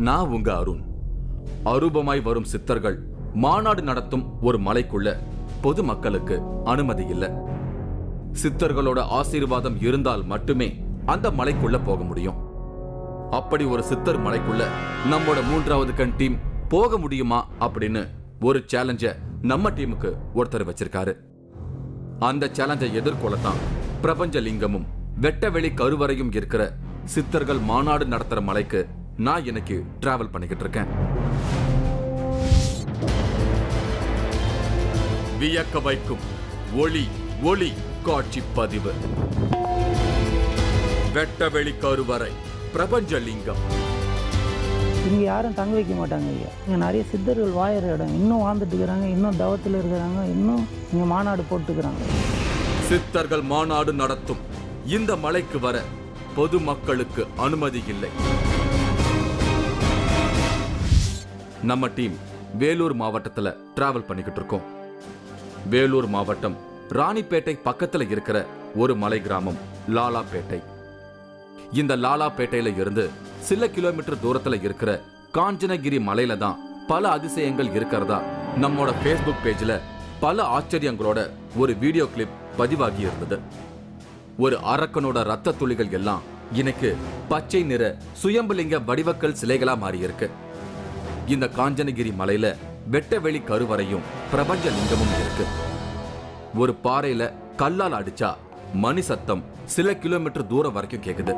நான் உங்க அருண். அரூபமாய் வரும் சித்தர்கள் மாநாடு நடத்தும் ஒரு மலைக்குள்ள பொதுமக்களுக்கு அனுமதி இல்லை. சித்தர்களோட ஆசீர்வாதம் இருந்தால் மட்டுமே அந்த மலைக்குள்ள போக முடியும். அப்படி ஒரு சித்தர் மலைக்குள்ள நம்மோட 3வது கண் டீம் போக முடியுமா அப்படின்னு ஒரு சேலஞ்ச நம்ம டீமுக்கு ஒருத்தர் வச்சிருக்காரு. அந்த சேலஞ்சை எதிர்கொள்ளத்தான் பிரபஞ்சலிங்கமும் வெட்டவெளி கருவறையும் இருக்கிற சித்தர்கள் மாநாடு நடத்துற மலைக்கு நான் இன்னைக்கு டிராவல் பண்ணிக்கிட்டு இருக்கேன். வியக்க வைக்கும் ஒளி ஒளி காட்சி பதிவு. வெட்டவெளி கருவறை, பிரபஞ்சலிங்கம். இங்கே யாரும் தங்க வைக்க மாட்டாங்க ஐயா. இங்கே நிறைய சித்தர்கள் வாயிற இடம். இன்னும் வாழ்ந்துட்டு இருக்கிறாங்க, இன்னும் தவத்தில் இருக்கிறாங்க, இன்னும் இங்கே மாநாடு போட்டுக்கிறாங்க. சித்தர்கள் மாநாடு நடத்தும் இந்த மலைக்கு வர பொதுமக்களுக்கு அனுமதி இல்லை. நம்ம டீம் வேலூர் மாவட்டத்துல டிராவல் பண்ணிக்கிட்டு இருக்கோம். வேலூர் மாவட்டம் ராணிப்பேட்டை பக்கத்துல இருக்கிற ஒரு மலை கிராமம் லாலாப்பேட்டை. இந்த லாலாப்பேட்டையில இருந்து சில கிலோமீட்டர் தூரத்துல இருக்கிற காஞ்சனகிரி மலையில தான் பல அதிசயங்கள் இருக்கிறதா நம்மோட Facebook பேஜ்ல பல ஆச்சரியங்களோட ஒரு வீடியோ கிளிப் பதிவாகி இருந்தது. ஒரு அரக்கனோட ரத்த துளிகள் எல்லாம் இன்னைக்கு பச்சை நிற சுயம்புலிங்க வடிவக்கல் சிலைகளா மாறி இருக்கு. இந்த காஞ்சனகிரி மலையில வெட்டவெளி கருவறையும் பிரபஞ்சலிங்கமும் இருக்கு. ஒரு பாறையில கல்லால் அடிச்சா மணி சத்தம் சில கிலோமீட்டர் தூரம் வரைக்கும் கேக்குது.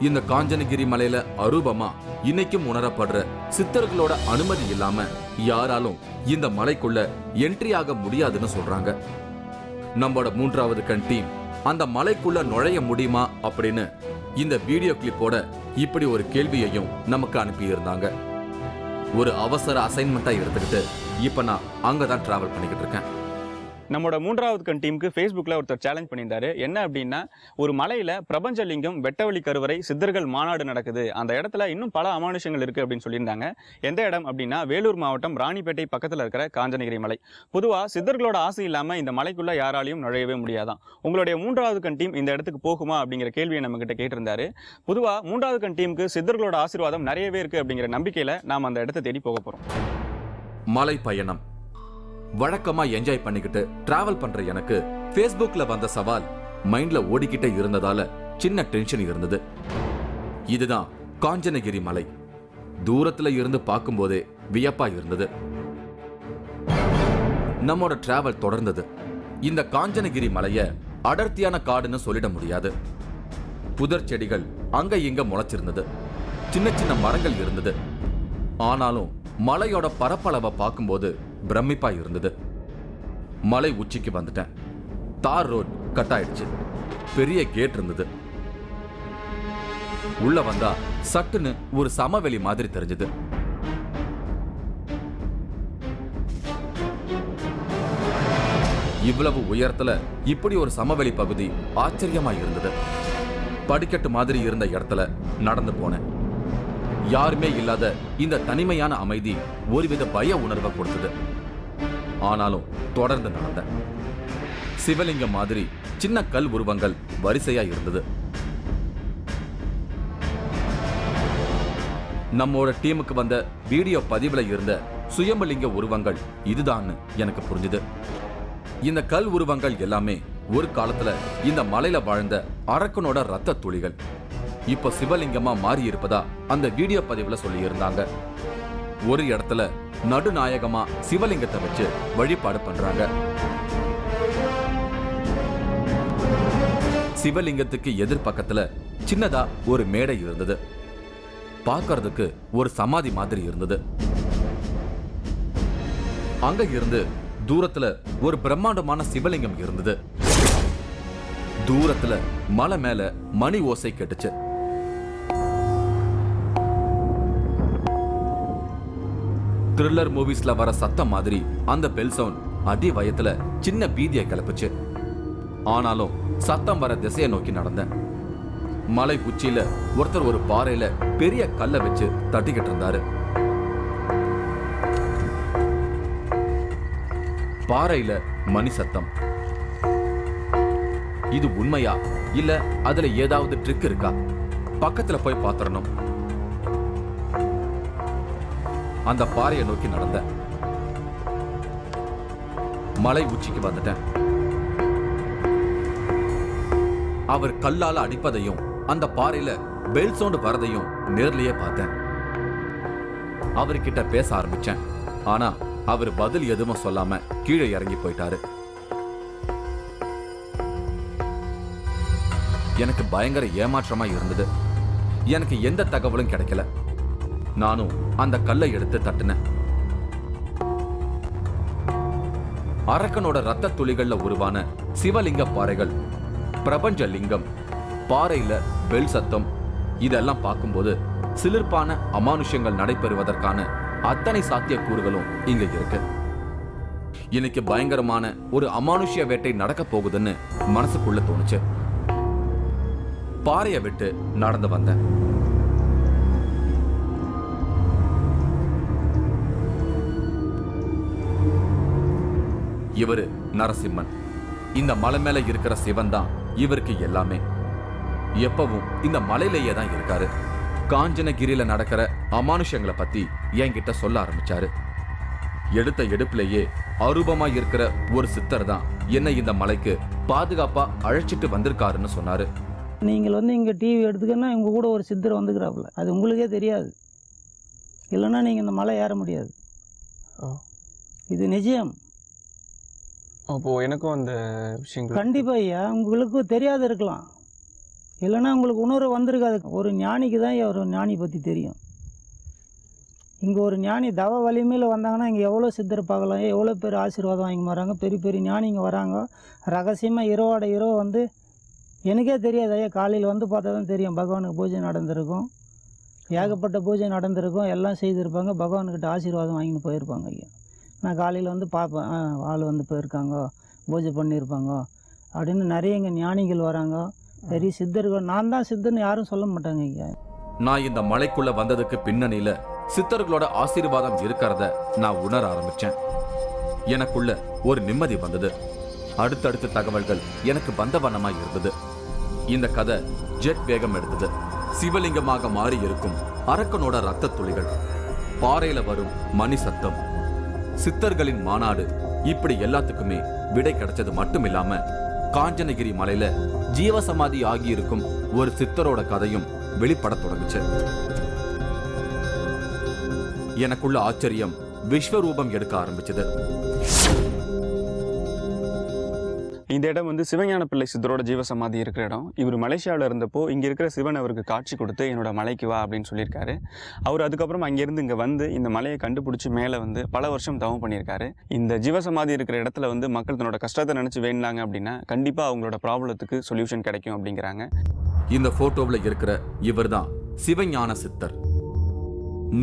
இந்த காஞ்சனகிரி மலையில அரூபமா இன்னைக்கும் உணரப்படுற சித்தர்களோட அனுமதி இல்லாம யாராலும் இந்த மலைக்குள்ள என்ட்ரி ஆக முடியாதுன்னு சொல்றாங்க. நம்மளோட 3வது கண் டீம் அந்த மலைக்குள்ள நுழைய முடியுமா அப்படின்னு இந்த வீடியோ கிளிப்போட இப்படி ஒரு கேள்வியையும் நமக்கு அனுப்பி இருந்தாங்க. ஒரு அவசர அசைன்மெண்டா எடுத்துக்கிட்டு இப்ப நான் அங்கதான் டிராவல் பண்ணிக்கிட்டு இருக்கேன். நம்மளோட 3வது கண் டீமுக்கு ஃபேஸ்புக்கில் ஒருத்தர் சேலஞ்ச் பண்ணியிருந்தாரு. என்ன அப்படின்னா, ஒரு மலையில் பிரபஞ்சலிங்கம் வெட்டவெளி கருவறை சித்தர்கள் மாநாடு நடக்குது, அந்த இடத்துல இன்னும் பல அமானுஷங்கள் இருக்குது அப்படின்னு சொல்லியிருந்தாங்க. எந்த இடம் அப்படின்னா, வேலூர் மாவட்டம் ராணிப்பேட்டை பக்கத்தில் இருக்கிற காஞ்சனகிரி மலை. பொதுவாக சித்தர்களோட ஆசை இல்லாமல் இந்த மலைக்குள்ளே யாராலையும் நுழையவே முடியாதான். உங்களுடைய 3வது கண் டீம் இந்த இடத்துக்கு போகுமா அப்படிங்கிற கேள்வியை நம்மகிட்ட கேட்டிருந்தாரு. பொதுவாக 3வது கண் டீமுக்கு சித்தர்களோட ஆசீர்வாதம் நிறையவே இருக்குது அப்படிங்கிற நம்பிக்கையில் நாம் அந்த இடத்தை தேடி போக போகிறோம். மலை பயணம் வழக்கமா என்ஜாய் பண்ணிக்கிட்டு டிராவல் பண்ற எனக்கு Facebookல வந்த சவால் மைண்ட்ல ஓடிக்கிட்டே இருந்ததால சின்ன டென்ஷன் இருந்தது. இதுதான் காஞ்சனகிரி மலை. தூரத்துல இருந்து பார்க்கும்போதே வியப்பா இருந்தது. நம்மோட டிராவல் தொடர்ந்தது. இந்த காஞ்சனகிரி மலைய அடர்த்தியான காடுன்னு சொல்லிட முடியாது. புதர் செடிகள் அங்க இங்க முளைச்சிருந்தது. சின்ன சின்ன மரங்கள் இருந்தது. ஆனாலும் மலையோட பரப்பளவை பார்க்கும்போது பிரமிப்பா இருந்தது. மலை உச்சிக்கு வந்துட்டேன். தார் ரோட் கட் ஆயிடுச்சு. பெரிய கேட் இருந்தது. உள்ள வந்தா சட்டுன்னு ஒரு சமவெளி மாதிரி தெரிஞ்சது. இவ்வளவு உயரத்துல இப்படி ஒரு சமவெளி பகுதி ஆச்சரியமா இருந்தது. படிக்கட்டு மாதிரி இருந்த இடத்துல நடந்து போனேன். யாருமே இல்லாத இந்த தனிமையான அமைதி ஒருவித பய உணர்வை கொடுத்தது. ஆனாலும் தொடர்ந்து நடந்த சிவலிங்கம் மாதிரி சின்ன கல் உருவங்கள் வரிசையா இருந்தது. நம்மோட டீமுக்கு வந்த வீடியோ பதிவுல இருந்த சுயம்பலிங்க உருவங்கள் இதுதான்னு எனக்கு புரிஞ்சுது. இந்த கல் உருவங்கள் எல்லாமே ஒரு காலத்துல இந்த மலையில வாழ்ந்த அரக்கனோட ரத்த துளிகள் இப்ப சிவலிங்கமா மாறி இருப்பதா அந்த வீடியோ பதிவுல சொல்லி இருந்தாங்க. ஒரு இடத்துல நடுநாயகமா சிவலிங்கத்தை வச்சு வழிபாடு பண்றாங்க. சிவலிங்கத்துக்கு எதிர்பக்கத்துல சின்னதா ஒரு மேடை இருந்தது. பார்க்கறதுக்கு ஒரு சமாதி மாதிரி இருந்தது. அங்க இருந்து தூரத்துல ஒரு பிரம்மாண்டமான சிவலிங்கம் இருந்தது. தூரத்துல மலை மேல மணி ஓசை கேட்டுச்சு. த்ரில்லர் மூவிஸ்ல வர சத்தம் மாதிரி அந்த பெல் சவுண்ட் அடி வயத்துல சின்ன பீதியை கிளப்புச்சு. ஆனாலும் சத்தம் வர திசையை நோக்கி நடந்தேன். மலை உச்சியில ஒருத்தர் ஒரு பாறையில பெரிய கல்லை வச்சு தட்டிக்கிட்டு இருந்தாரு. பாறையில மணி சத்தம். இது உண்மையா இல்ல அதுல ஏதாவது ட்ரிக் இருக்கா? பக்கத்துல போய் பாத்துறணும். அந்த பாறையை நோக்கி நடந்த மலை உச்சிக்கு வந்துட்டேன். அவர் கல்லால அடிப்பதையும் அந்த பாறையில பெல் சவுண்ட் வரதையும் நேர்லயே பார்த்தேன். அவர்கிட்ட பேச ஆரம்பிச்சேன். ஆனா அவர் பதில் எதுவும் சொல்லாம கீழே இறங்கி போயிட்டாரு. எனக்கு பயங்கர ஏமாற்றமா இருந்தது. எனக்கு எந்த தகவலும் கிடைக்கல. நானும் அந்த கல்லை எடுத்து தட்டினேன். அரக்கனோட ரத்த துளிகள்ல உருவான சிவலிங்க பாறைகள், பிரபஞ்ச லிங்கம், பாறையில பெல் சத்தம், இதெல்லாம் பார்க்கும்போது சிலிர்ப்பான அமானுஷ்யங்கள் நடைபெறுவதற்கான அத்தனை சாத்தியக்கூறுகளும் இங்க இருக்கு. இன்னைக்கு பயங்கரமான ஒரு அமானுஷ்ய வேட்டை நடக்க போகுதுன்னு மனசுக்குள்ள தோணுச்சு. பாறையை விட்டு நடந்து வந்தேன். இவரு நரசிம்மன். இந்த மலை மேல இருக்கிற சிவன் தான் இவருக்கு எல்லாமே. எப்பவும் இந்த மலையிலேயே தான் இருக்காரு. காஞ்சனகிரியில நடக்கிற அமானுஷங்களை பத்தி என்கிட்ட சொல்ல ஆரம்பிச்சாரு. எடுத்த எடுப்பிலேயே அரூபமா இருக்கிற ஒரு சித்தர் தான் என்னை இந்த மலைக்கு பாதுகாப்பா அழைச்சிட்டு வந்திருக்காருன்னு சொன்னாரு. நீங்கள் இங்கே டிவி எடுத்துக்கன்னா உங்கள் கூட ஒரு சித்தர் வந்துக்கிறாப்புல, அது உங்களுக்கே தெரியாது. இல்லைன்னா நீங்கள் இந்த மலை ஏற முடியாது. இது நிச்சயம். அப்போது எனக்கும் அந்த விஷயங்கள் கண்டிப்பாக ஐயா, உங்களுக்கு தெரியாது இருக்கலாம், இல்லைன்னா உங்களுக்கு உணர்வு வந்திருக்காது. ஒரு ஞானிக்கு தான் ஒரு ஞானி பற்றி தெரியும். இங்கே ஒரு ஞானி தவ வலிமையில் வந்தாங்கன்னா இங்கே எவ்வளோ சித்தர் பார்க்கலாம், எவ்வளோ பேர் ஆசீர்வாதம் வாங்கி வராங்க, பெரிய பெரிய ஞானிங்க வராங்க. ரகசியமாக இரவோட இரவு வந்து எனக்கே தெரியாது ஐயா, காலையில் வந்து பார்த்தா தான் தெரியும். பகவானுக்கு பூஜை நடந்திருக்கும், ஏகப்பட்ட பூஜை நடந்திருக்கும், எல்லாம் செய்திருப்பாங்க. பகவான்கிட்ட ஆசீர்வாதம் வாங்கின்னு போயிருப்பாங்க ஐயா. நான் காலையில் வந்து பார்ப்பேன், ஆள் வந்து போயிருக்காங்க, பூஜை பண்ணியிருப்பாங்க அப்படின்னு. நிறைய இங்கே ஞானிகள் வராங்க, பெரிய சித்தர்கள். நான் தான் சித்தர்னு யாரும் சொல்ல மாட்டாங்க ஐயா. நான் இந்த மலைக்குள்ள வந்ததுக்கு பின்னணியில சித்தர்களோட ஆசீர்வாதம் இருக்கிறத நான் உணர ஆரம்பிச்சேன். எனக்குள்ள ஒரு நிம்மதி வந்தது. அடுத்தடுத்த தகவல்கள் எனக்கு வந்த வண்ணமாய் இருந்தது. இந்த கதை ஜெட் வேகம் எடுத்தது. சிவலிங்கமாக மாறி இருக்கும் அரக்கனோட ரத்த துளிகள், பாறையில வரும் மணி சத்தம், சித்தர்களின் மாநாடு, இப்படி எல்லாத்துக்குமே விடை கிடைச்சது மட்டும் இல்லாம காஞ்சனகிரி மலையில ஜீவசமாதி ஆகியிருக்கும் ஒரு சித்தரோட கதையும் வெளிப்பட தொடங்குச்சு. எனக்குள்ள ஆச்சரியம் விஸ்வரூபம் எடுக்க ஆரம்பிச்சது. இந்த இடம் வந்து சிவஞான பிள்ளை சித்தரோட ஜீவசமாதி இருக்கிற இடம். இவர் மலேசியாவில் இருந்தப்போ இங்கே இருக்கிற சிவன் அவருக்கு காட்சி கொடுத்து என்னோட மலைக்கு வா அப்படின்னு சொல்லியிருக்காரு. அவர் அதுக்கப்புறம் அங்கேருந்து இங்கே வந்து இந்த மலையை கண்டுபிடிச்சி மேலே வந்து பல வருஷம் தவம் பண்ணியிருக்காரு. இந்த ஜீவசமாதி இருக்கிற இடத்துல வந்து மக்கள் தன்னோட கஷ்டத்தை நினச்சி வேண்டாங்க அப்படின்னா கண்டிப்பாக அவங்களோட ப்ராப்ளத்துக்கு சொல்யூஷன் கிடைக்கும் அப்படிங்கிறாங்க. இந்த போட்டோவில் இருக்கிற இவர் தான் சிவஞான சித்தர்.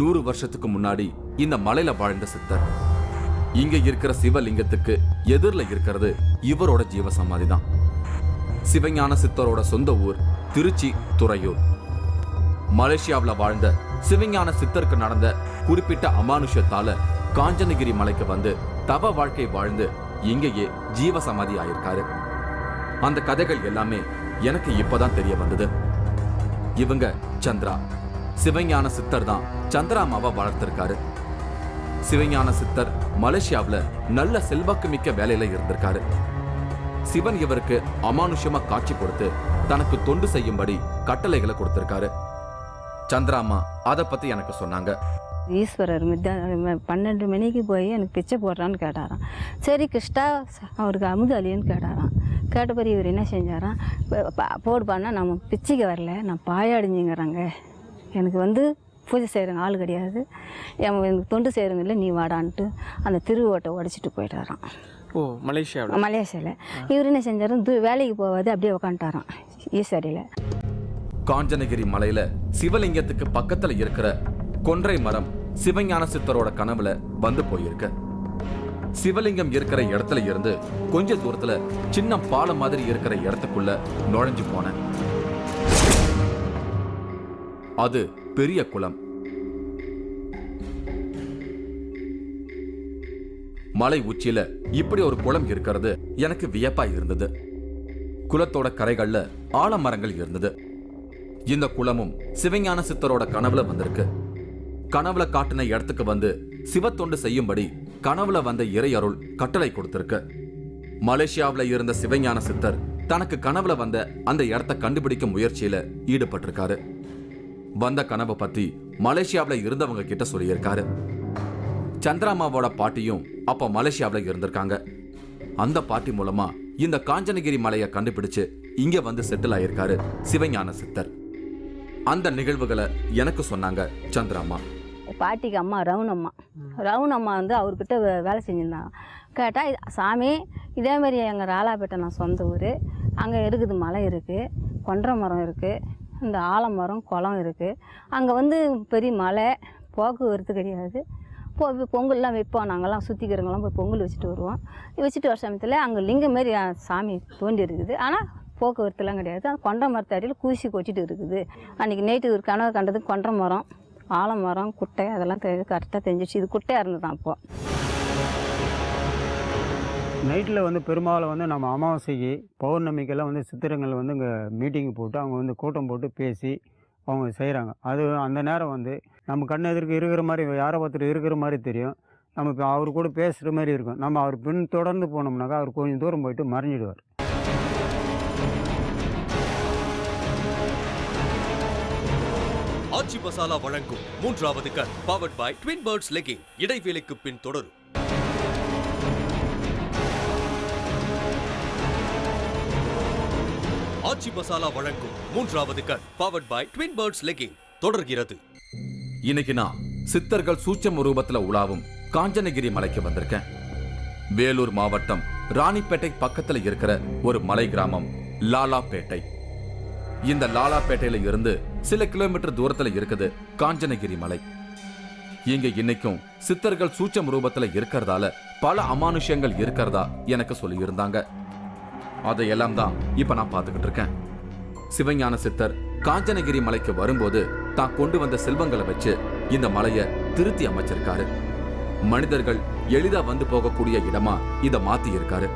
100 வருஷத்துக்கு முன்னாடி இந்த மலையில வாழ்ந்த சித்தர். இங்க இருக்கிற சிவலிங்கத்துக்கு எதிரில் இருக்கிறது இவரோட ஜீவசமாதி தான். சிவஞான சித்தரோட சொந்த ஊர் திருச்சி துறையூர். மலேசியாவில் வாழ்ந்த சிவஞான சித்தருக்கு நடந்த குறிப்பிட்ட அமானுஷத்தால காஞ்சனகிரி மலைக்கு வந்து தவ வாழ்க்கை வாழ்ந்து இங்கேயே ஜீவசமாதி ஆயிருக்காரு. அந்த கதைகள் எல்லாமே எனக்கு இப்பதான் தெரிய வந்தது. இவங்க சந்திரா. சிவஞான சித்தர் தான் சந்திராமாவை வளர்த்திருக்காரு. சிவஞான சித்தர் மலேசியாவில் நல்ல செல்வாக்கு மிக்க வேலையில இருந்திருக்காரு. சிவன் இவருக்கு அமானுஷ்யமா காட்சி கொடுத்து தனக்கு தொண்டு செய்யும்படி கட்டளைகளை கொடுத்திருக்காரு. சந்திராமா அதை பத்தி எனக்கு சொன்னாங்க. ஈஸ்வரர் 12 மணிக்கு போய் எனக்கு பிச்சை போடுறான்னு கேட்டாராம். சரி கிருஷ்ணா அவருக்கு அமுது அலின்னு கேட்டாராம். கேட்டபடி இவர் என்ன செஞ்சாராம், போடுப்பான்னா நம்ம பிச்சைக்கு வரல, நான் பாயாடிஞ்சுங்கிறாங்க, எனக்கு வந்து பூஜை செய்கிறங்க ஆள் கிடையாது, எனக்கு தொண்டு செய்கிறங்க இல்லை, நீ வாடான்ட்டு அந்த திருவோட்டை உடச்சிட்டு போயிட்டாராம். ஓ, மலேசியாவில் இவர் என்ன செஞ்சாரு, வேலைக்கு போகாது அப்படியே உக்காந்துட்டாராம் ஈஸ்வரியில். காஞ்சனகிரி மலையில சிவலிங்கத்துக்கு பக்கத்துல இருக்கிற கொன்றை மரம் சிவஞான சித்தரோட கனவுல வந்து போயிருக்கு. சிவலிங்கம் இருக்கிற இடத்துல இருந்து கொஞ்ச தூரத்துல சின்ன பாலம் மாதிரி இருக்கிற இடத்துக்குள்ள நுழைஞ்சு போனேன். அது பெரிய குளம். மலை உச்சியில இப்படி ஒரு குளம் இருக்கிறது எனக்கு வியப்பா இருந்தது. குளத்தோட கரைகள்ல ஆலமரங்கள் இருந்தது. இந்த குளமும் சிவஞான சித்தரோட கனவுல வந்திருக்கு. கனவுல காட்டின இடத்துக்கு வந்து சிவத்தொண்டு செய்யும்படி கனவுல வந்த இறை அருள் கட்டளை கொடுத்திருக்கு. மலேசியாவில இருந்த சிவஞான சித்தர் தனக்கு கனவுல வந்த அந்த இடத்தை கண்டுபிடிக்கும் முயற்சியில ஈடுபட்டிருக்காரு. வந்த கனவை பத்தி மலேசியாவில இருந்தவங்க கிட்ட சொல்லியிருக்காரு. சந்திராமாவோட பாட்டியும் அப்ப மலேசியாவில இருந்திருக்காங்க. அந்த பாட்டி மூலமா இந்த காஞ்சனகிரி மலையை கண்டுபிடிச்சு இங்க வந்து செட்டில் ஆயிருக்காரு சிவஞான சித்தர். அந்த நிகழ்வுகளை எனக்கு சொன்னாங்க சந்திராமா. பாட்டிக்கு அம்மா ரவுனம்மா வந்து அவர்கிட்ட வேலை செஞ்சுருந்தாங்க. கேட்டால் சாமி இதேமாரி எங்கள் ராலாப்பேட்டை நான் சொந்த ஊர், அங்கே இருக்குது, மலை இருக்குது, கொன்றை மரம் இருக்குது, இந்த ஆலமரம் குளம் இருக்குது, அங்கே வந்து பெரிய மலை, போக்குவரத்து கிடையாது, பொங்கல்லாம் வைப்போம், நாங்கள்லாம் சுற்றிக்கிறவங்களாம் போய் பொங்கல் வச்சுட்டு வருவோம். வச்சுட்டு வர சமயத்தில் அங்கே லிங்கம் மாரி சாமி தோண்டி இருக்குது, ஆனால் போக்குவரத்துலாம் கிடையாது. அந்த கொன்றை மரத்து அடியில் கூசி கொட்டிட்டு இருக்குது. அன்றைக்கி நைட்டு ஒரு கனவு கண்டது கொன்றை மரம், ஆலமரம், குட்டை அதெல்லாம் கரெக்டாக தெரிஞ்சிச்சு. இது குட்டையாக இருந்தது தான் அப்போது. நைட்டில் வந்து பெரும்பாலும் வந்து நம்ம அமாவாசைக்கு பௌர்ணமிக்கெல்லாம் வந்து சித்திரங்கள் வந்து இங்கே மீட்டிங் போட்டு அவங்க வந்து கூட்டம் போட்டு பேசி அவங்க செய்கிறாங்க. அது அந்த நேரம் வந்து நம்ம கண் எதிர்க்கு இருக்கிற மாதிரி யாரோ ஒருத்தர் இருக்கிற மாதிரி தெரியும். நம்ம இப்போ அவர் கூட பேசுகிற மாதிரி இருக்கும். நம்ம அவர் பின் தொடர்ந்து போனோம்னாக்கா அவர் கொஞ்சம் தூரம் போயிட்டு மறைஞ்சிடுவார். ஆச்சி மசாலா வழங்கும் 3வது கண் powered by twin birds legging. இடைவேளைக்கு பின் தொடரும். ஆச்சி மசாலா வழங்கும் 3வது கண் powered by twin birds legging தொடர்கிறது. இன்னைக்கு நான் சித்தர்கள் சூட்சம ரூபத்துல உலாவும் காஞ்சனகிரி மலைக்கு வந்திருக்கேன். வேலூர் மாவட்டம் ராணிப்பேட்டை பக்கத்துல இருக்கிற ஒரு மலை கிராமம் லாலாப்பேட்டை. இந்த லாலாப்பேட்டையில இருந்து சில கிலோமீட்டர் தூரத்துல இருக்குது காஞ்சனகிரி மலை. இங்க இன்னைக்கும் சித்தர்கள் சூட்சம ரூபத்துல இருக்கிறதால பல அமானுஷ்யங்கள் இருக்கிறதா எனக்கு சொல்லி இருந்தாங்க. அதையெல்லாம் தான் இப்ப நான் பார்த்துக்கிட்டு இருக்கேன். சிவஞான சித்தர் காஞ்சனகிரி மலைக்கு வரும்போது தான் கொண்டு வந்த செல்வங்களை வச்சு இந்த மலையை திருத்தி அமைச்சிருக்காரு. மனிதர்கள் எளிதா வந்து போகக்கூடிய இடமா இதை மாத்தி இருக்காரு.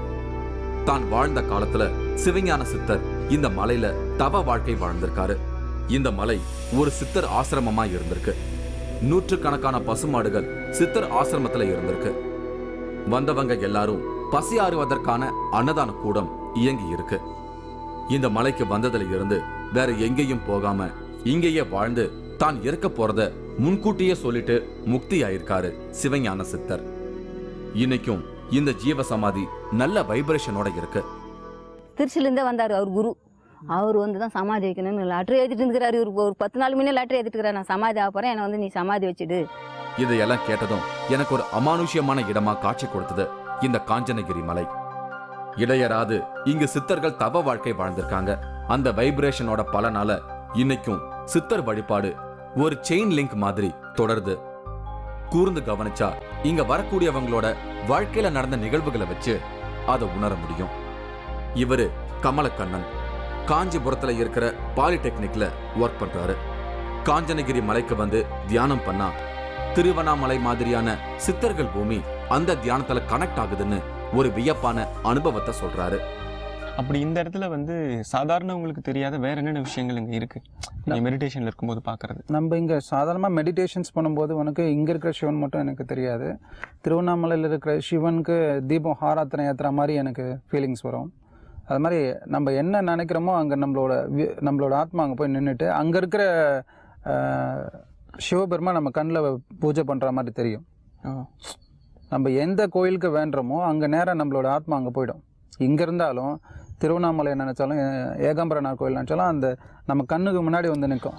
தான் வாழ்ந்த காலத்துல சிவஞான சித்தர் இந்த மலையில தவ வாழ்க்கை வாழ்ந்திருக்காரு. இந்த மலை ஒரு சித்தர் ஆசிரமமா இருந்திருக்கு. நூற்றுக்கணக்கான பசுமாடுகள் சித்தர் ஆசிரமத்துல இருந்திருக்கு. வந்தவங்க எல்லாரும் பசியாறுவதற்கான அன்னதான கூடம் இயங்கி இருக்கு. இந்த மலைக்கு வந்ததுல இருந்து வேற எங்கேயும் போகாம இங்கேயே வாழ்ந்து தான் இறக்க போறத முன்கூட்டியே சொல்லிட்டு முக்தி ஆயிருக்காரு சிவஞான சித்தர். இன்னைக்கும் இந்த ஜீவ சமாதி நல்ல வைப்ரேஷனோட இருக்கு. திருச்சிலேருந்தே வந்தார் அவர் குரு. அவர் வந்து தான் சமாதி வைக்கணும்னு லெட்டர் எழுதிட்டு இருக்கிறாரு. இவருக்கு ஒரு 10 நாள் முன்னே லெட்டர் எழுதிட்டு இருக்கிறார், நான் சமாதி ஆக போறேன், என்னை வந்து நீ சமாதி வச்சுடு. இதையெல்லாம் கேட்டதும் எனக்கு ஒரு அமானுஷ்யமான இடமா காட்சி கொடுத்தது இந்த காஞ்சனகிரி மலை. இடையராது இங்கு சித்தர்கள் தவ வாழ்க்கை வாழ்ந்திருக்காங்க. அந்த வைப்ரேஷனோட பலனால இன்னைக்கும் சித்தர் வழிபாடு ஒரு செயின் லிங்க் மாதிரி தொடருது. கூர்ந்து கவனிச்சா இங்க வரக்கூடியவங்களோட வாழ்க்கையில நடந்த நிகழ்வுகளை வச்சு அதை உணர முடியும். இவரு கமலக்கண்ணன். காஞ்சிபுரத்துல இருக்கிற பாலிடெக்னிக்ல ஒர்க் பண்றாரு. காஞ்சனகிரி மலைக்கு வந்து தியானம் பண்ணா திருவண்ணாமலை மாதிரியான சித்தர்கள் பூமி அந்த தியானத்துல கனெக்ட் ஆகுதுன்னு ஒரு வியப்பான அனுபவத்தை சொல்றாரு. அப்படி இந்த இடத்துல வந்து சாதாரணவங்களுக்கு தெரியாத வேற என்னென்ன விஷயங்கள் இங்கே இருக்கு மெடிடேஷன்ல இருக்கும்போது பார்க்கறது? நம்ம இங்கே சாதாரணமாக மெடிடேஷன்ஸ் பண்ணும்போது உனக்கு இங்கே இருக்கிற சிவன் மட்டும் எனக்கு தெரியாது. திருவண்ணாமலையில் இருக்கிற சிவனுக்கு தீபம் ஆராத்தனை ஏற்றுற மாதிரி எனக்கு ஃபீலிங்ஸ் வரும். அது மாதிரி நம்ம என்ன நினைக்கிறோமோ அங்கே நம்மளோட ஆத்மா அங்கே போய் நின்றுட்டு அங்கே இருக்கிற சிவபெருமா நம்ம கண்ணில் பூஜை பண்ணுற மாதிரி தெரியும். நம்ம எந்த கோயிலுக்கு வேண்டுறோமோ அங்கே நேராக நம்மளோட ஆத்மா அங்கே போயிடும். இங்கே இருந்தாலும் திருவண்ணாமலை நினைச்சாலும் ஏகாம்பரனார் கோயில் நினைச்சாலும் அந்த நம்ம கண்ணுக்கு முன்னாடி வந்து நிற்கும்.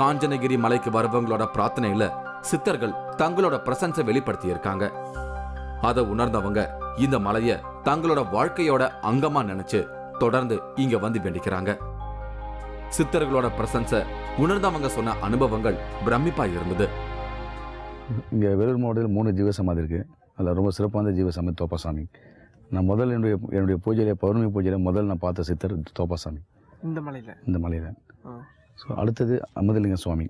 காஞ்சனகிரி மலைக்கு வரவங்களோட பிரார்த்தனையில சித்தர்கள் தங்களோட பிரசன்ஸை வெளிப்படுத்தி இருக்காங்க. அதை உணர்ந்தவங்க இந்த மலைய தங்களோட வாழ்க்கையோட அங்கமா நினைச்சு தொடர்ந்து இங்க வந்து வேண்டிக்கிறாங்க. சித்தர்களோட பிரசன்ஸை உணர்ந்தவங்க சொன்ன அனுபவங்கள் பிரமிப்பா இருந்தது. இங்கே வேலூர் மாவட்டத்தில் 3 ஜீவசமாதி இருக்குது. அதில் ரொம்ப சிறப்பான ஜீவசமாதி தோப்பாசாமி. நான் முதல் என்னுடைய பூஜையிலே பௌர்ணமி பூஜையில் முதல் நான் பார்த்த சித்தர் தோப்பாசாமி இந்த மலையில். ஸோ அடுத்தது அமுதலிங்க சுவாமி.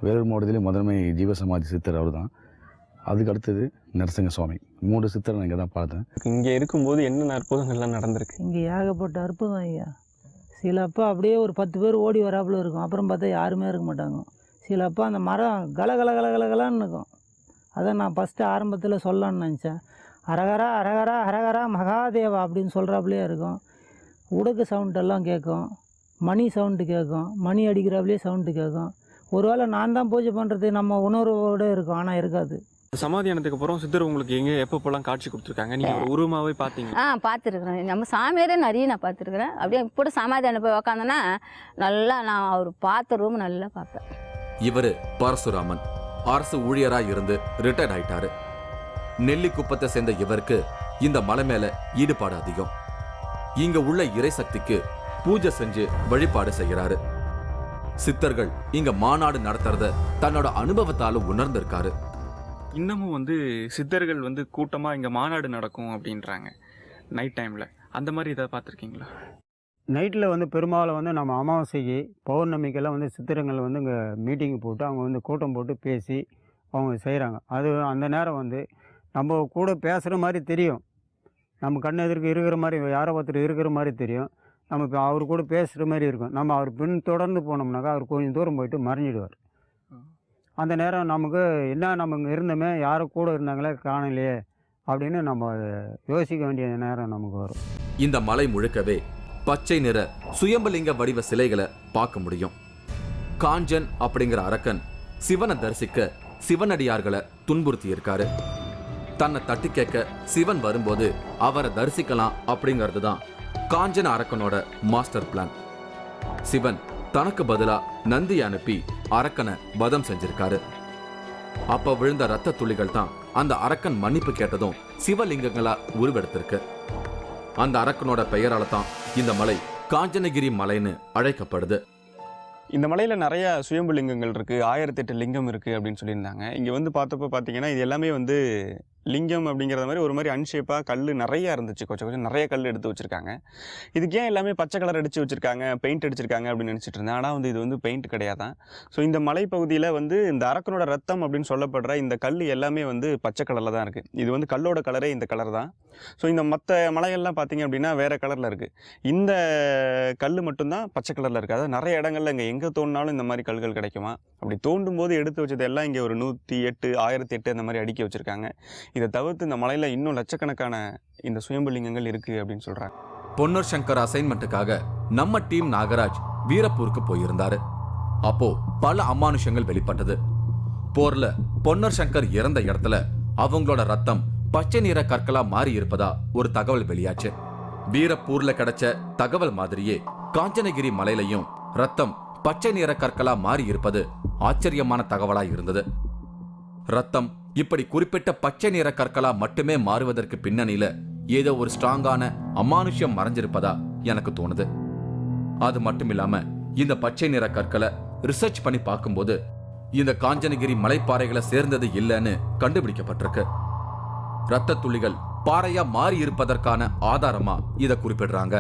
வேலூர் மாவட்டத்திலே முதன்மை ஜீவசமாதி சித்தர் அவர் தான். அதுக்கு அடுத்தது நரசிங்க சுவாமி. 3 சித்தரை நான் இங்கே தான் பார்த்தேன். இங்கே இருக்கும்போது என்னென்ன அற்புதங்கள்லாம் நடந்திருக்கு? இங்கே ஏகப்பட்ட அற்புதம் ஐயா. சில அப்போ அப்படியே ஒரு 10 பேர் ஓடி வராப்புல இருக்கும், அப்புறம் பார்த்தா யாருமே இருக்க மாட்டாங்க. சில அப்போ அந்த மரம் கலகலன்னு இருக்கும். அதை நான் ஃபஸ்ட்டு ஆரம்பத்தில் சொல்லலான்னு நினச்சேன். அரகரா அரகரா அரகரா மகாதேவா அப்படின்னு சொல்கிறாப்புலேயே இருக்கும். உடுக்கு சவுண்டெல்லாம் கேட்கும், மணி சவுண்டு கேட்கும், மணி அடிக்கிறாப்புலேயே சவுண்டு கேட்கும். ஒருவேளை நான் தான் பூஜை பண்ணுறது நம்ம உணர்வோடு இருக்கும், ஆனால் இருக்காது. சமாதியானத்துக்கு அப்புறம் சித்தர் உங்களுக்கு எங்கே எப்பப்போலாம் காட்சி கொடுத்துருக்காங்க? நீங்கள் ஒரு உருவமாகவே பார்த்தீங்க? பார்த்துருக்குறேன். நம்ம சாமியாரே நிறைய நான் பார்த்துருக்குறேன். அப்படியே கூட சமாதியானம் போய் உக்காந்தேன்னா நல்லா நான் அவர் பார்த்த ரூம் நல்லா பார்ப்பேன். இவர் பரசுராமன் அரசு ஊழியராக இருந்து ரிட்டையர்ட் ஆயிட்டாரு. நெல்லிக்குப்பத்தை சேர்ந்த இவருக்கு இந்த மலை மேல ஈடுபாடு அதிகம். இங்க உள்ள இறை சக்திக்கு பூஜை செஞ்சு வழிபாடு செய்யறாரு. சித்தர்கள் இங்க மாநாடு நடத்துறத தன்னோட அனுபவத்தால உணர்ந்திருக்காரு. இன்னமும் வந்து சித்தர்கள் வந்து கூட்டமாக இங்கே மாநாடு நடக்கும் அப்படின்றாங்க நைட் டைமில். அந்த மாதிரி இதை பார்த்துருக்கீங்களா? நைட்டில் வந்து பெரும்பாலும் வந்து நம்ம அமாவாசைக்கு பௌர்ணமிக்கெல்லாம் வந்து சித்திரங்கள் வந்து இங்கே மீட்டிங் போட்டு அவங்க வந்து கூட்டம் போட்டு பேசி அவங்க செய்கிறாங்க. அது அந்த நேரம் வந்து நம்ம கூட பேசுகிற மாதிரி தெரியும், நம்ம கண் எதிர்க்கு இருக்கிற மாதிரி யாரோ ஒருத்தர் இருக்கிற மாதிரி தெரியும், நம்ம இப்போ அவர் கூட பேசுகிற மாதிரி இருக்கும். நம்ம அவர் பின் தொடர்ந்து போனோம்னாக்கா அவர் கொஞ்சம் தூரம் போயிட்டு மறைஞ்சிடுவார். அந்த நேரம் நமக்கு என்ன, நம்ம இங்கே இருந்தோமே யாரும் கூட இருந்தாங்களே காணலையே அப்படின்னு நம்ம யோசிக்க வேண்டிய நேரம் நமக்கு வரும். இந்த மலை முழுக்கவே பச்சை நிற சுயம்பலிங்க வடிவ சிலைகளை பார்க்க முடியும். காஞ்சன் அப்படிங்கிற அரக்கன் சிவனை தரிசிக்க சிவனடியார்களை துன்புறுத்தி இருக்காரு. தன்னை தட்டி கேட்க சிவன் வரும்போது அவரை தரிசிக்கலாம் அப்படிங்கிறது தான் காஞ்சன அரக்கனோட மாஸ்டர் பிளான். சிவன் தனக்கு பதிலா நந்தி அனுப்பி அரக்கனை வதம் செஞ்சிருக்காரு. அப்ப விழுந்த ரத்த துளிகள் தான் அந்த அரக்கன் மன்னிப்பு கேட்டதும் சிவலிங்கங்களா உருவெடுத்திருக்கு. அந்த அரக்கனோட பெயரால தான் இந்த மலை காஞ்சனகிரி மலைன்னு அழைக்கப்படுது. இந்த மலையில் நிறைய சுயம்பு லிங்கங்கள் இருக்குது, 1008 லிங்கம் இருக்குது அப்படின்னு சொல்லியிருந்தாங்க. இங்கே வந்து பார்த்தப்போ பார்த்தீங்கன்னா இது எல்லாமே வந்து லிங்கம் அப்படிங்கிறத மாதிரி ஒரு மாதிரி அன்ஷேப்பாக கல் நிறையா இருந்துச்சு. கொஞ்சம் நிறைய கல் எடுத்து வச்சுருக்காங்க. இதுக்கு ஏன் எல்லாமே பச்சை கலர் அடித்து வச்சுருக்காங்க, பெயிண்ட் அடிச்சிருக்காங்க அப்படின்னு நினச்சிட்டு இருந்தேன். ஆனால் வந்து இது வந்து பெயிண்ட் கிடையாதான். ஸோ இந்த மலைப்பகுதியில் வந்து இந்த அரக்கனோட ரத்தம் அப்படின்னு சொல்லப்படுற இந்த கல் எல்லாமே வந்து பச்சை கலரில் தான் இருக்குது. இது வந்து கல்லோட கலரே இந்த கலர் தான். ஸோ இந்த மற்ற மலைகள்லாம் பார்த்திங்க அப்படின்னா வேறு கலரில் இருக்குது. இந்த கல் மட்டும்தான் பச்சை கலரில் இருக்குது. அதாவது நிறைய இடங்களில் இங்கே எங்கே தோண்டினாலும் இந்த மாதிரி கல்கள் கிடைக்குமா. அப்படி தோண்டும் போது எடுத்து வச்சது எல்லாம் இங்கே ஒரு 108, 1008 அந்த மாதிரி அடுக்கி வச்சுருக்காங்க. இதை தவிர்த்து இந்த மலையில் இன்னும் லட்சக்கணக்கான இந்த சுயம்புலிங்கங்கள் இருக்குது அப்படின்னு சொல்கிறாங்க. பொன்னர் சங்கர் அசைன்மெண்ட்டுக்காக நம்ம டீம் நாகராஜ் வீரப்பூருக்கு போயிருந்தாரு. அப்போ பல அமானுஷங்கள் வெளிப்பட்டது. போர்ல பொன்னர் சங்கர் இறந்த இடத்துல அவங்களோட ரத்தம் பச்சை நிற கற்களா மாறி இருப்பதா ஒரு தகவல் வெளியாச்சு. வீரப்பூர்ல கிடைச்ச தகவல் மாதிரியே காஞ்சனகிரி மலையிலையும் ரத்தம் பச்சை நிற கற்களா மாறி இருப்பது ஆச்சரியமான தகவலா இருந்தது. ரத்தம் இப்படி குறிப்பிட்ட பச்சை நிற கற்களா மட்டுமே மாறுவதற்கு பின்னணியில ஏதோ ஒரு ஸ்ட்ராங்கான அமானுஷ்யம் மறைஞ்சிருப்பதா எனக்கு தோணுது. அது மட்டும் இல்லாம இந்த பச்சை நிற கற்களை ரிசர்ச் பண்ணி பார்க்கும்போது இந்த காஞ்சனகிரி மலைப்பாறைகளை சேர்ந்தது இல்லைன்னு கண்டுபிடிக்கப்பட்டிருக்கு. ரத்த துளிகள் பாறையா மாறி இருப்பதற்கான ஆதாரமா இதை குறிப்பிடுறாங்க.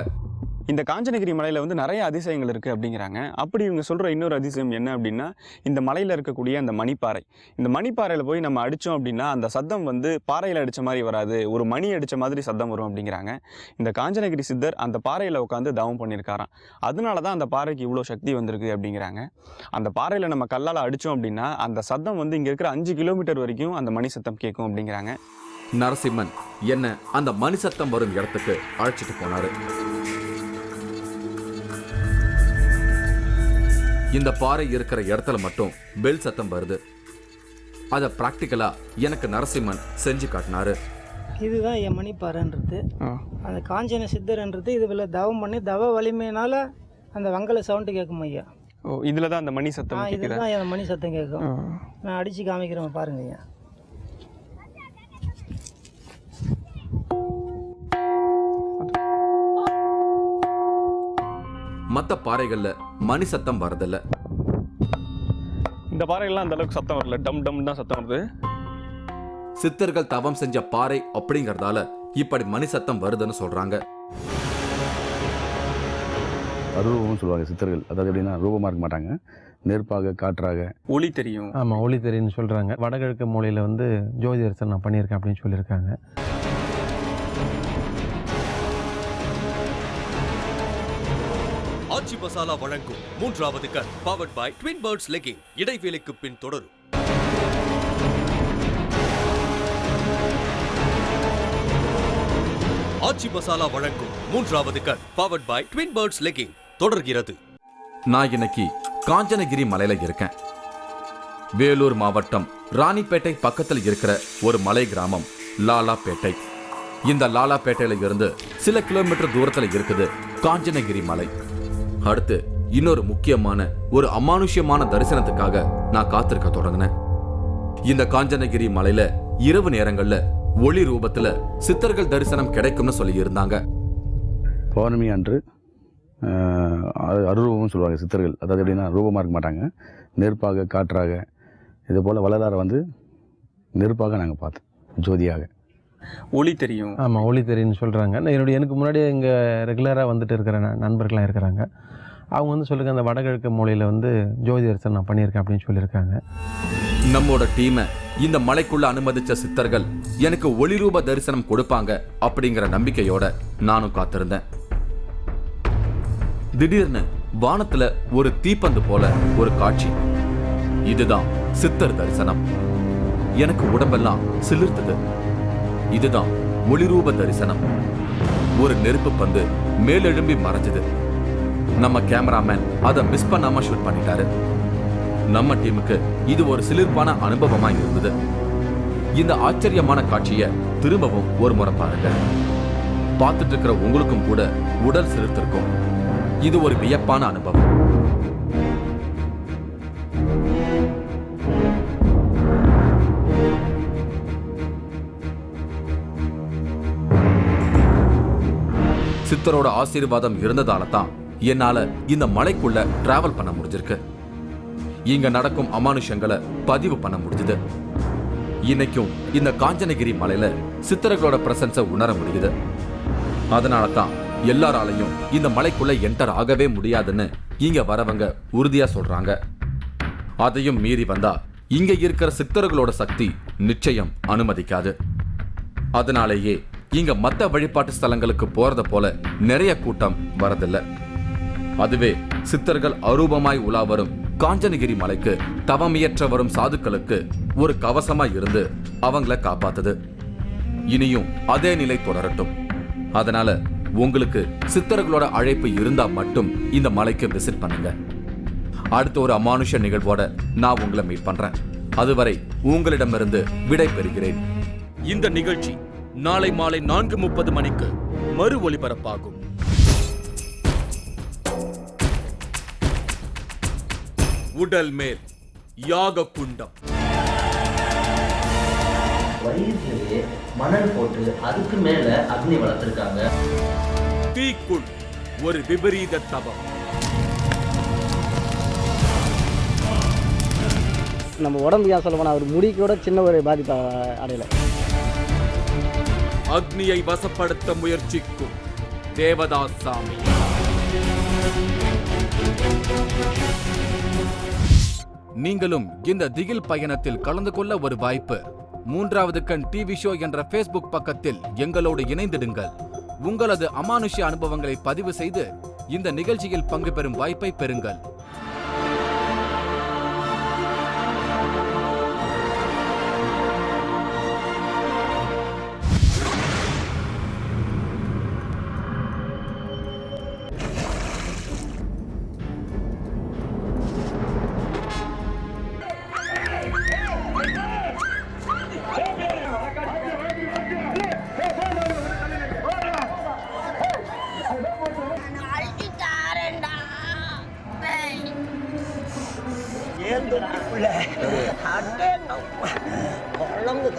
இந்த காஞ்சனகிரி மலையில் வந்து நிறைய அதிசயங்கள் இருக்குது அப்படிங்கிறாங்க. அப்படி இவங்க சொல்கிற இன்னொரு அதிசயம் என்ன அப்படின்னா இந்த மலையில் இருக்கக்கூடிய அந்த மணிப்பாறை. இந்த மணிப்பாறையில் போய் நம்ம அடித்தோம் அப்படின்னா அந்த சத்தம் வந்து பாறையில் அடித்த மாதிரி வராது, ஒரு மணி அடித்த மாதிரி சத்தம் வரும் அப்படிங்கிறாங்க. இந்த காஞ்சனகிரி சித்தர் அந்த பாறையில் உட்காந்து தவம் பண்ணியிருக்காராம். அதனால தான் அந்த பாறைக்கு இவ்வளோ சக்தி வந்திருக்கு அப்படிங்கிறாங்க. அந்த பாறையில் நம்ம கல்லால் அடித்தோம் அப்படின்னா அந்த சத்தம் வந்து இங்கே இருக்கிற 5 கிலோமீட்டர் வரைக்கும் அந்த மணி சத்தம் கேட்கும் அப்படிங்கிறாங்க. நரசிம்மன் என்ன அந்த மணி சத்தம் வரும் இடத்துக்கு அழைச்சிட்டு போனாரு. இந்த பாறை இருக்கிற இடத்துல மட்டும் பெல் சத்தம் வருது. அதை பிராக்டிக்கலா எனக்கு நரசிம்மன் செஞ்சு காட்டினாரு. இதுதான் என் மணிப்பாறைன்றது. அந்த காஞ்சன சித்தர்ன்றது இதுல தவம் பண்ணி தவ வலிமையினால அந்த வங்கல சவுண்டு கேட்கும் ஐயா. ஓ, இதில் தான் அந்த மணி சத்தம். இதுதான் என் மணி சத்தம் கேட்கும். நான் அடிச்சு காமிக்கிறேன் பாருங்க ஐயா. மற்ற பாறைகள்ல மணி சத்தம் வரதில்ல. இந்த பாறைகள்லாம் அந்த அளவுக்கு சத்தம் வரல, டம் டம் தான் சத்தம் வருது. சித்தர்கள் தவம் செஞ்ச பாறை அப்படிங்கறதால இப்படி மணி சத்தம் வருதுன்னு சொல்றாங்க. அருவம்னு சொல்லுவாங்க சித்தர்கள். அதாவது எப்படின்னா ரூபமாக இருக்க மாட்டாங்க, நெருப்பாக காற்றாக. ஒளி தெரியும். ஆமாம், ஒளி தெரியும்னு சொல்கிறாங்க. வடகிழக்கு மூலையில் வந்து ஜோதி தரிசனம் நான் பண்ணியிருக்கேன் அப்படின்னு சொல்லியிருக்காங்க. ஆச்சி மசாலா வழங்கும் 3வது கண் powered by twin birds legging. இடைவேளைக்கு பின் தொடரும். ஆச்சி மசாலா வழங்கும் 3வது கண் powered by twin birds legging தொடர்கிறது. நான் இன்னைக்கு காஞ்சனகிரி மலையில இருக்கேன். வேலூர் மாவட்டம் ராணிப்பேட்டை பக்கத்தில் இருக்கிற ஒரு மலை கிராமம் லாலாப்பேட்டை. இந்த லாலாப்பேட்டையில இருந்து சில கிலோமீட்டர் தூரத்துல இருக்குது காஞ்சனகிரி மலை. அடுத்து இன்னொரு முக்கியமான ஒரு அமானுஷ்யமான தரிசனத்துக்காக நான் காத்திருக்க தொடங்கினேன். இந்த காஞ்சனகிரி மலையில இரவு நேரங்கள்ல ஒளி ரூபத்துல சித்தர்கள் தரிசனம் கிடைக்கும்னு சொல்லி இருந்தாங்க. பௌர்ணமி அன்று அருரூபம்னு சொல்லுவாங்க சித்தர்கள். அதாவது எப்படின்னா ரூபமாக இருக்க மாட்டாங்க, நெருப்பாக காற்றாக இது போல் வள்ளலாரை வந்து நெருப்பாக நாங்கள் பார்த்தோம், ஜோதியாக. ஒளி தெரியும். ஆமாம், ஒளி தெரியும்னு சொல்கிறாங்க. எனக்கு முன்னாடி இங்கே ரெகுலராக வந்துட்டு இருக்கிற நண்பர்களாக இருக்கிறாங்க. அவங்க வந்து சொல்லுங்க, அந்த வடகிழக்கு மூலையில் வந்து ஜோதி தரிசனம் நான் பண்ணியிருக்கேன் அப்படின்னு சொல்லியிருக்காங்க. நம்மோட டீமை இந்த மலைக்குள்ள அனுமதிச்ச சித்தர்கள் எனக்கு ஒளிரூப தரிசனம் கொடுப்பாங்க அப்படிங்கிற நம்பிக்கையோட நானும் காத்திருந்தேன். திடீர்னு வானத்துல ஒரு தீப்பந்து போல ஒரு காட்சி. இதுதான் சித்தர் தரிசனம். எனக்கு உடம்பெல்லாம் சிலிர்த்தது. இதுதான் ஒளிரூப தரிசனம். ஒரு நெருப்பு பந்து மேலெழும்பி மறைஞ்சது. நம்ம கேமராமேன் அதை மிஸ் பண்ணாம ஷூட் பண்ணிட்டாரு. நம்ம டீமுக்கு இது ஒரு சிலிர்ப்பான அனுபவமா இருந்தது. இந்த ஆச்சரியமான காட்சியை திரும்பவும் ஒரு முறை பாருங்க. பார்த்துட்டு இருக்கிற உங்களுக்கும் கூட உடல் சிலிர்த்திருக்கும். இது ஒரு வியப்பான அனுபவம். சித்தரோட ஆசீர்வாதம் இருந்ததால தான் என்னால இந்த மலைக்குள்ள டிராவல் பண்ண முடிஞ்சிருக்கு. இங்க நடக்கும் அமானுஷங்களை பதிவு பண்ண முடிஞ்சது. இன்னைக்கும் இந்த காஞ்சனகிரி மலையில சித்தர்களோட பிரசன்ஸை உணர முடியுது. அதனால தான் எல்லாராலையும் இந்த மலைக்குள்ள என்டர் ஆகவே முடியாதுன்னு இங்க வரவங்க உறுதியா சொல்றாங்க. அதையும் மீறி வந்தா இங்க இருக்கிற சித்தர்களோட சக்தி நிச்சயம் அனுமதிக்காது. அதனாலேயே இங்க மத்த வழிபாட்டு ஸ்தலங்களுக்கு போறத போல நிறைய கூட்டம் வரதில்லை. அதுவே சித்தர்கள் அரூபமாய் உலா வரும் காஞ்சனகிரி மலைக்கு தவமியற்ற வரும் சாதுக்களுக்கு ஒரு கவசமா இருந்து அவங்கள காப்பாத்துது. இனியும் அதே நிலை தொடரட்டும். அதனால உங்களுக்கு சித்தர்களோட அழைப்பு இருந்தா மட்டும் இந்த மலைக்கு விசிட் பண்ணுங்க. அடுத்த ஒரு அமானுஷ நிகழ்வோட நான் உங்களை மீட் பண்றேன். அதுவரை உங்களிடமிருந்து விடை பெறுகிறேன். இந்த நிகழ்ச்சி நாளை மாலை 4:30 மணிக்கு மறு ஒளிபரப்பாகும். உடல் மேல் யாக குண்டம். வயிற்றிலே மணல் போட்டு அதுக்கு மேல அக்னி வளர்த்திருக்காங்க. தீக்குள் ஒரு விபரீத தவம். நம்ம உடம்பு ஏன் சொல்ல போனா ஒரு முடி கூட சின்ன ஒரு பாதிப்பு அடையல. அக்னியை வசப்படுத்த முயற்சிக்கும் தேவதாஸ் சாமி. நீங்களும் இந்த திகில் பயணத்தில் கலந்து கொள்ள ஒரு வாய்ப்பு. 3வது கண் டிவி ஷோ என்ற Facebook பக்கத்தில் எங்களோடு இணைந்திடுங்கள். உங்களது அமானுஷ்ய அனுபவங்களை பதிவு செய்து இந்த நிகழ்ச்சியில் பங்கு பெறும் வாய்ப்பை பெறுங்கள். ஏன் தொட்டிக்குள்ள குழம்பு